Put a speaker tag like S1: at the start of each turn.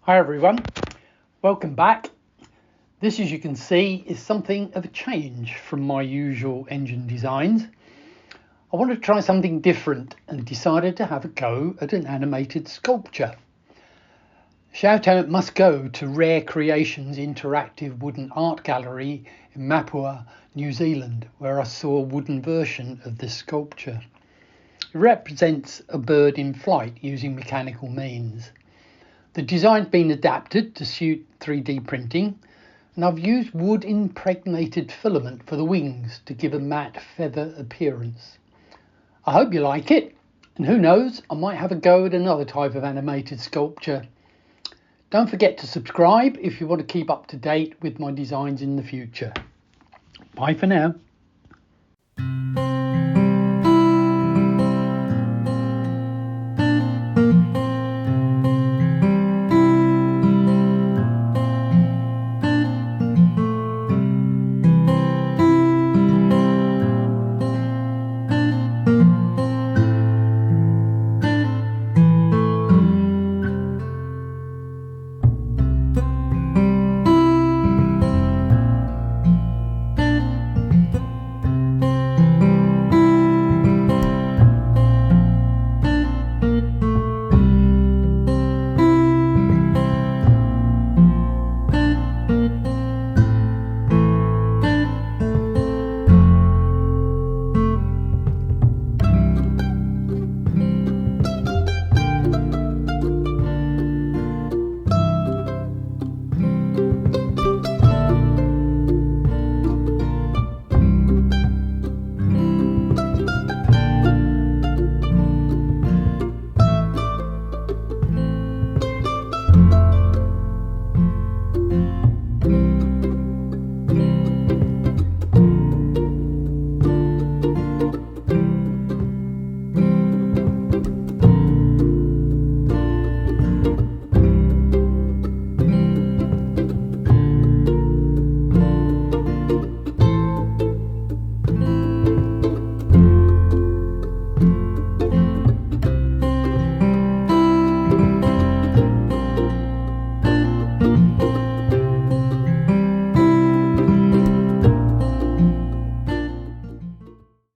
S1: Hi everyone, welcome back. This, as you can see, is something of a change from my usual engine designs. I wanted to try something different and decided to have a go at an animated sculpture. Shout out must go to Rare Creations Interactive Wooden Art Gallery in Mapua, New Zealand, where I saw a wooden version of this sculpture. It represents a bird in flight using mechanical means. The design's been adapted to suit 3D printing, and I've used wood impregnated filament for the wings to give a matte feather appearance. I hope you like it, and who knows, I might have a go at another type of animated sculpture. Don't forget to subscribe if you want to keep up to date with my designs in the future. Bye for now.